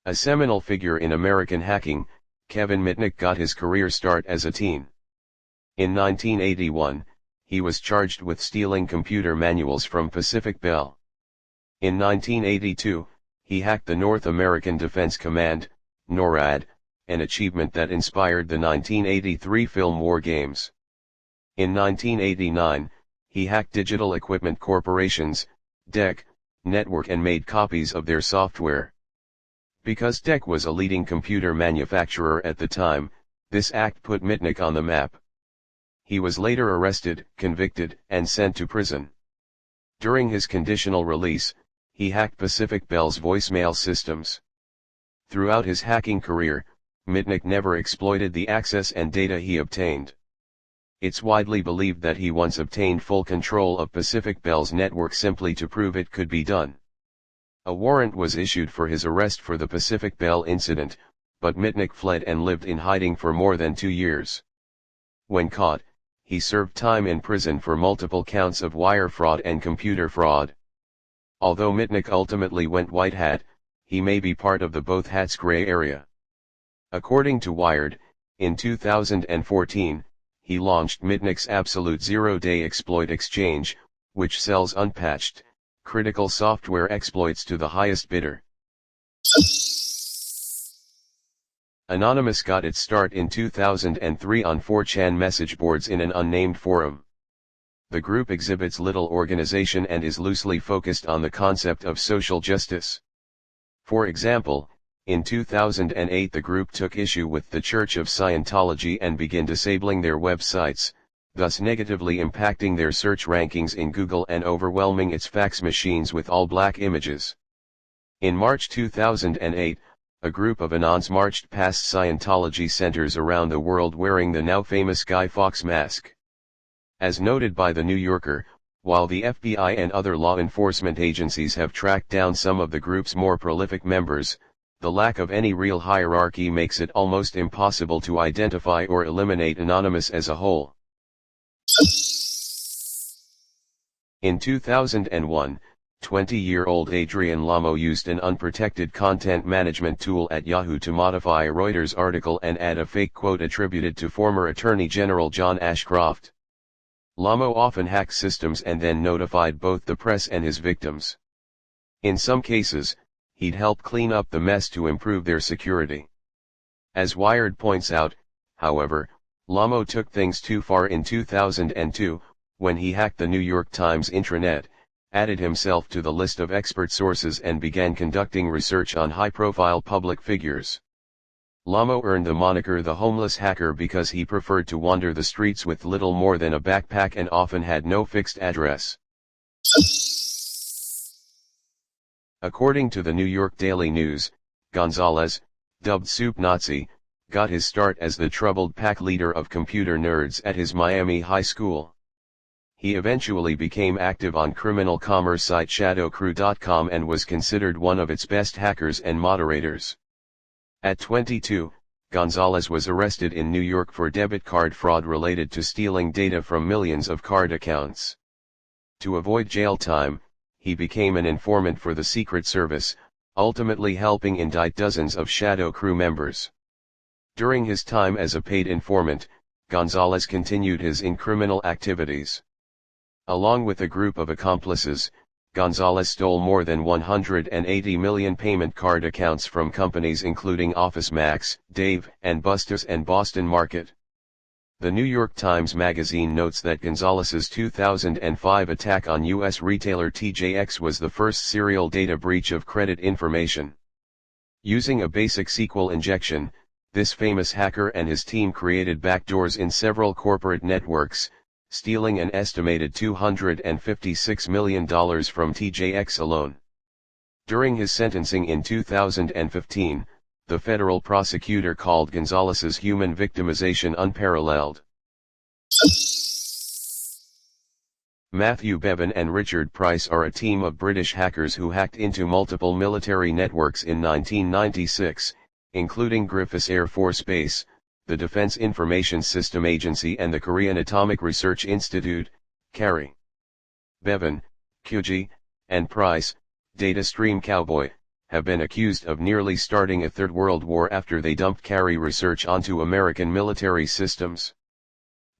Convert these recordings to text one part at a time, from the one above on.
A seminal figure in American hacking, Kevin Mitnick got his career start as a teen. In 1981, he was charged with stealing computer manuals from Pacific Bell. In 1982, he hacked the North American Defense Command, NORAD, an achievement that inspired the 1983 film War Games. In 1989, he hacked Digital Equipment Corporation's DEC network and made copies of their software. Because DEC was a leading computer manufacturer at the time, this act put Mitnick on the map. He was later arrested, convicted, and sent to prison. During his conditional release, he hacked Pacific Bell's voicemail systems. Throughout his hacking career, Mitnick never exploited the access and data he obtained. It's widely believed that he once obtained full control of Pacific Bell's network simply to prove it could be done. A warrant was issued for his arrest for the Pacific Bell incident, but Mitnick fled and lived in hiding for more than 2 years. When caught, he served time in prison for multiple counts of wire fraud and computer fraud. Although Mitnick ultimately went white hat, he may be part of the both hats gray area. According to Wired, in 2014, he launched Mitnick's Absolute Zero-Day Exploit Exchange, which sells unpatched, critical software exploits to the highest bidder. Anonymous got its start in 2003 on 4chan message boards in an unnamed forum. The group exhibits little organization and is loosely focused on the concept of social justice. For example, in 2008 the group took issue with the Church of Scientology and began disabling their websites, thus negatively impacting their search rankings in Google and overwhelming its fax machines with all black images. In March 2008, a group of Anons marched past Scientology centers around the world wearing the now famous Guy Fawkes mask. As noted by The New Yorker, while the FBI and other law enforcement agencies have tracked down some of the group's more prolific members, the lack of any real hierarchy makes it almost impossible to identify or eliminate Anonymous as a whole. In 2001, 20-year-old Adrian Lamo used an unprotected content management tool at Yahoo to modify a Reuters article and add a fake quote attributed to former Attorney General John Ashcroft. Lamo often hacked systems and then notified both the press and his victims. In some cases, he'd help clean up the mess to improve their security. As Wired points out, however, Lamo took things too far in 2002, when he hacked the New York Times intranet, added himself to the list of expert sources and began conducting research on high-profile public figures. Lamo earned the moniker the homeless hacker because he preferred to wander the streets with little more than a backpack and often had no fixed address. According to the New York Daily News, Gonzalez, dubbed Soup Nazi, got his start as the troubled pack leader of computer nerds at his Miami high school. He eventually became active on criminal commerce site shadowcrew.com and was considered one of its best hackers and moderators. At 22, Gonzalez was arrested in New York for debit card fraud related to stealing data from millions of card accounts. To avoid jail time, he became an informant for the Secret Service, ultimately helping indict dozens of Shadow Crew members. During his time as a paid informant, Gonzalez continued his criminal activities. Along with a group of accomplices, Gonzalez stole more than 180 million payment card accounts from companies including OfficeMax, Dave and Buster's and Boston Market. The New York Times Magazine notes that Gonzalez's 2005 attack on U.S. retailer TJX was the first serial data breach of credit information. Using a basic SQL injection, this famous hacker and his team created backdoors in several corporate networks, stealing an estimated $256 million from TJX alone. During his sentencing in 2015, the federal prosecutor called Gonzalez's human victimization unparalleled. Matthew Bevan and Richard Pryce are a team of British hackers who hacked into multiple military networks in 1996, including Griffiths Air Force Base, the Defense Information System Agency and the Korean Atomic Research Institute, KARI. Bevan, QG, and Pryce, Data Stream Cowboy, have been accused of nearly starting a third world war after they dumped carry research onto American military systems.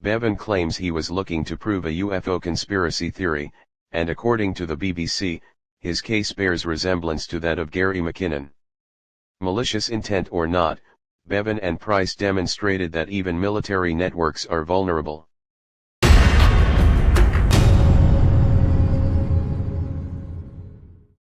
Bevan claims he was looking to prove a UFO conspiracy theory, and according to the BBC, his case bears resemblance to that of Gary McKinnon. Malicious intent or not, Bevan and Pryce demonstrated that even military networks are vulnerable.